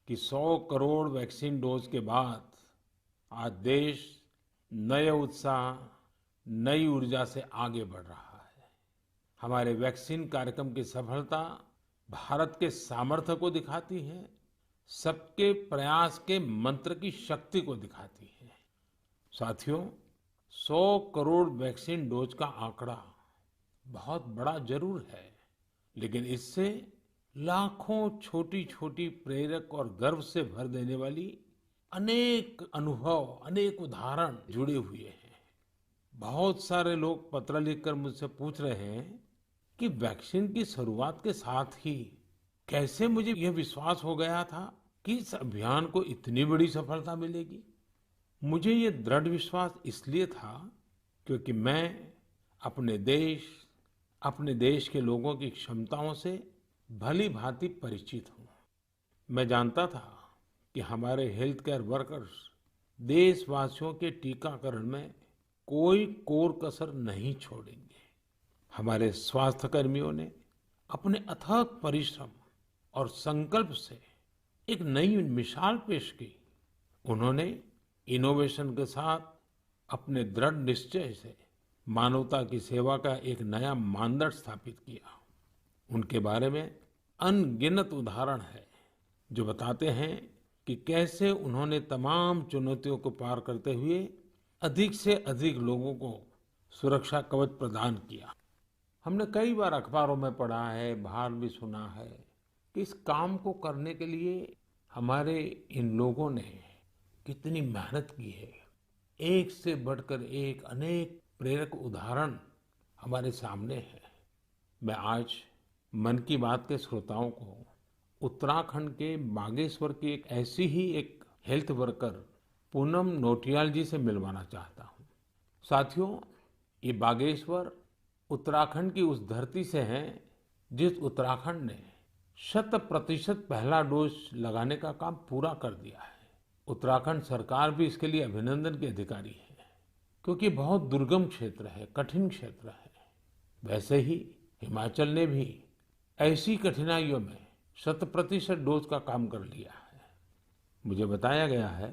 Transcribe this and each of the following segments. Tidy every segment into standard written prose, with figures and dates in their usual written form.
कि 100 crore vaccine dose के बाद आज देश नए उत्साह, नई ऊर्जा से आगे बढ़ रहा है। हमारे वैक्सीन कार्यक्रम की सफलता भारत के सामर्थ्य को दिखाती है, सबके प्रयास के मंत्र की शक्ति को दिखाती है। साथियों, 100 करोड़ वैक्सीन डोज का आंकड़ा बहुत बड़ा जरूर है, लेकिन इससे लाखों छोटी छोटी प्रेरक और गर्व से भर देने वाली अनेक अनुभव, अनेक उदाहरण जुड़े हुए हैं। बहुत सारे लोग पत्र लिखकर मुझसे पूछ रहे हैं कि वैक्सीन की शुरुआत के साथ ही कैसे मुझे यह विश्वास हो गया था कि इस अभियान को इतनी बड़ी सफलता मिलेगी। मुझे ये दृढ़ विश्वास इसलिए था क्योंकि मैं अपने देश, अपने देश के लोगों की क्षमताओं से भली भांति परिचित हूँ। मैं जानता था कि हमारे हेल्थ केयर वर्कर्स देशवासियों के टीकाकरण में कोई कोर कसर नहीं छोड़ेंगे। हमारे स्वास्थ्य कर्मियों ने अपने अथक परिश्रम और संकल्प से एक नई मिसाल पेश की। उन्होंने इनोवेशन के साथ अपने दृढ़ निश्चय से मानवता की सेवा का एक नया मानदंड स्थापित किया। उनके बारे में अनगिनत उदाहरण है जो बताते हैं कि कैसे उन्होंने तमाम चुनौतियों को पार करते हुए अधिक से अधिक लोगों को सुरक्षा कवच प्रदान किया। हमने कई बार अखबारों में पढ़ा है, बाहर भी सुना है कि इस काम को करने के लिए हमारे इन लोगों ने कितनी मेहनत की है। एक से बढ़कर एक अनेक प्रेरक उदाहरण हमारे सामने हैं। मैं आज मन की बात के श्रोताओं को उत्तराखंड के बागेश्वर की एक ऐसी ही एक हेल्थ वर्कर पूनम नौटियाल जी से मिलवाना चाहता हूँ। साथियों, ये बागेश्वर उत्तराखंड की उस धरती से है जिस उत्तराखंड ने 100% पहला डोज लगाने का काम पूरा कर दिया है। उत्तराखंड सरकार भी इसके लिए अभिनंदन की अधिकारी है, क्योंकि बहुत दुर्गम क्षेत्र है, कठिन क्षेत्र है। वैसे ही हिमाचल ने भी ऐसी कठिनाइयों में 100% डोज का काम कर लिया है। मुझे बताया गया है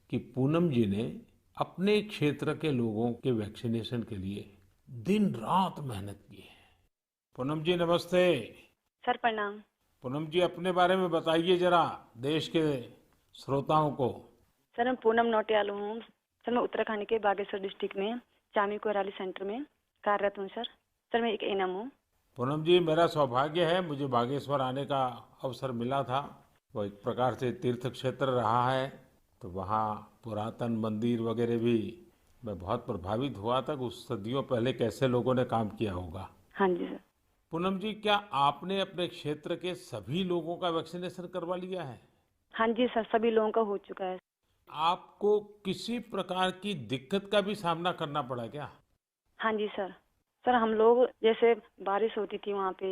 कि पूनम जी ने अपने क्षेत्र के लोगों के वैक्सीनेशन के लिए दिन रात मेहनत की है। पूनम जी नमस्ते। सर प्रणाम। पूनम जी, अपने बारे में बताइए जरा देश के श्रोताओं को। सर मैं पूनम नौटियाल हूँ। सर मैं उत्तराखंड के बागेश्वर डिस्ट्रिक्ट में चामी कोराली सेंटर में कार्यरत हूँ। सर मैं एक एएनएम हूँ। पूनम जी, मेरा सौभाग्य है, मुझे बागेश्वर आने का अवसर मिला था। वो एक प्रकार से तीर्थ क्षेत्र रहा है, तो वहाँ पुरातन मंदिर वगैरह भी मैं बहुत प्रभावित हुआ था कि उस सदियों पहले कैसे लोगों ने काम किया होगा। हाँ जी सर। पूनम जी, क्या आपने अपने क्षेत्र के सभी लोगों का वैक्सीनेशन करवा लिया है? हाँ जी सर, सभी लोगों का हो चुका है। आपको किसी प्रकार की दिक्कत का भी सामना करना पड़ा क्या? हाँ जी सर। सर हम लोग जैसे बारिश होती थी वहाँ पे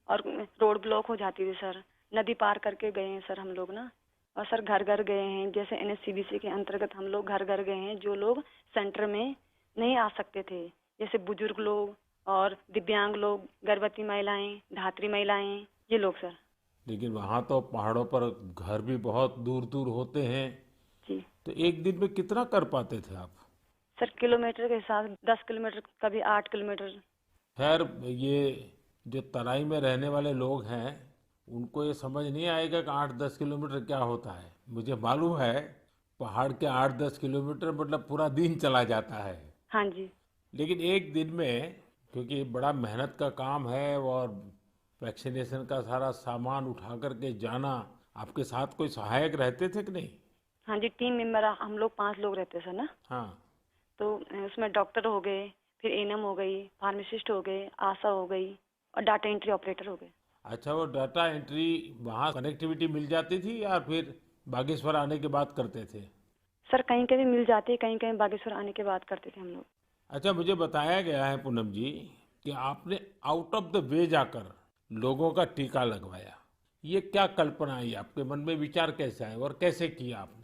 और रोड ब्लॉक हो जाती थी सर, नदी पार करके गए हैं सर हम लोग ना। और सर घर घर गए हैं, जैसे एनएचसीवीसी के अंतर्गत हम लोग घर घर गए हैं जो लोग सेंटर में नहीं आ सकते थे, जैसे बुजुर्ग लोग और दिव्यांग लोग, गर्भवती महिलाएं, धात्री महिलाएं, ये लोग सर। लेकिन वहां तो पहाड़ों पर घर भी बहुत दूर दूर होते हैं, जी तो एक दिन में कितना कर पाते थे आप? सर, किलोमीटर के हिसाब 10 किलोमीटर, कभी 8 किलोमीटर। खैर, ये जो तराई में रहने वाले लोग हैं उनको ये समझ नहीं आएगा कि 8-10 किलोमीटर क्या होता है। मुझे मालूम है, पहाड़ के 8-10 किलोमीटर मतलब पूरा दिन चला जाता है। हाँ जी। लेकिन एक दिन में, क्योंकि ये बड़ा मेहनत का काम है और वैक्सीनेशन का सारा सामान उठा करके जाना, आपके साथ कोई सहायक रहते थे कि नहीं? हाँ जी, टीम मेंबर हम लोग 5 लोग रहते हैं सर ना। हाँ। तो उसमें डॉक्टर हो गए, फिर एएनएम हो गई, फार्मासिस्ट हो गए, आशा हो गई और डाटा एंट्री ऑपरेटर हो गए। अच्छा, वो डाटा एंट्री वहाँ कनेक्टिविटी मिल जाती थी या फिर बागेश्वर आने के बाद करते थे? सर कहीं कहीं मिल जाती, कहीं कहीं बागेश्वर आने के बाद करते थे हम लोग। अच्छा, मुझे बताया गया है पूनम जी कि आपने आउट ऑफ द वे जाकर लोगों का टीका लगवाया। ये क्या कल्पना आई आपके मन में, विचार कैसे आए और कैसे किया आपने?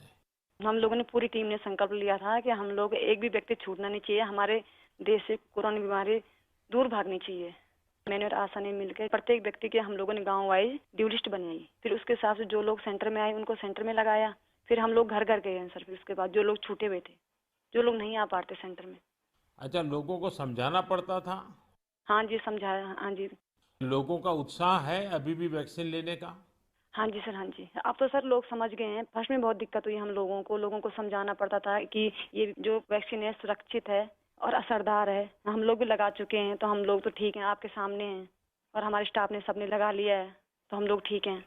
हम लोगों ने पूरी टीम ने संकल्प लिया था कि हम लोग एक भी व्यक्ति छूटना नहीं चाहिए, हमारे देश से कोरोना बीमारी दूर भागनी चाहिए। मैंने और आशा ने मिलकर प्रत्येक व्यक्ति के हम लोगों ने गांव वाइज ड्यू लिस्ट बनाई। फिर उसके हिसाब से जो लोग सेंटर में आए उनको सेंटर में लगाया। फिर हम लोग घर घर गए हैं सर। फिर उसके बाद जो लोग छूटे हुए थे, जो लोग नहीं आ पाते सेंटर में। अच्छा, लोगों को समझाना पड़ता था? हाँ जी, समझाया। हाँ जी। लोगों का उत्साह है अभी भी वैक्सीन लेने का? हाँ जी सर, हाँ जी। अब तो सर लोग समझ गए हैं। फर्स्ट में बहुत दिक्कत हुई हम लोगों को समझाना पड़ता था कि ये जो वैक्सीन है सुरक्षित है और असरदार है। हम लोग भी लगा चुके हैं तो हम लोग तो ठीक हैं, आपके सामने हैं। और हमारे स्टाफ ने सबने लगा लिया है तो हम लोग ठीक हैं।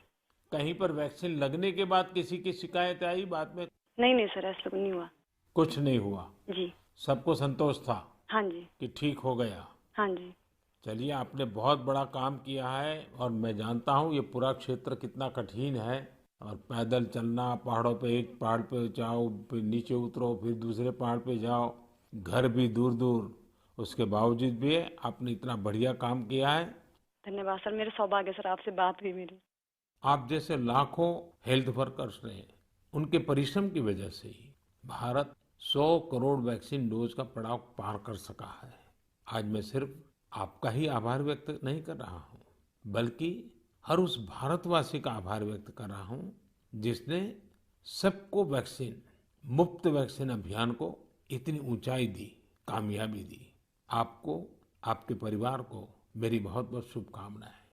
कहीं पर वैक्सीन लगने के बाद किसी की शिकायत आई बाद में? नहीं नहीं सर, ऐसा कुछ नहीं हुआ। कुछ नहीं हुआ? जी। सबको संतोष था हाँ जी। कि ठीक हो गया? हाँ जी। चलिए, आपने बहुत बड़ा काम किया है और मैं जानता हूँ ये पूरा क्षेत्र कितना कठिन है। और पैदल चलना, पहाड़ों पे, एक पहाड़ पे जाओ फिर नीचे उतरो फिर दूसरे पहाड़ पे जाओ, घर भी दूर दूर, उसके बावजूद भी आपने इतना बढ़िया काम किया है। धन्यवाद सर, मेरे सौभाग्य सर आपसे बात हुई मेरी। आप जैसे लाखों हेल्थ वर्कर्स ने, उनके परिश्रम की वजह से ही भारत 100 करोड़ वैक्सीन डोज का पड़ाव पार कर सका है। आज मैं सिर्फ आपका ही आभार व्यक्त नहीं कर रहा हूँ, बल्कि हर उस भारतवासी का आभार व्यक्त कर रहा हूँ जिसने सबको वैक्सीन, मुफ्त वैक्सीन अभियान को इतनी ऊंचाई दी, कामयाबी दी। आपको, आपके परिवार को मेरी बहुत बहुत शुभकामनाएं।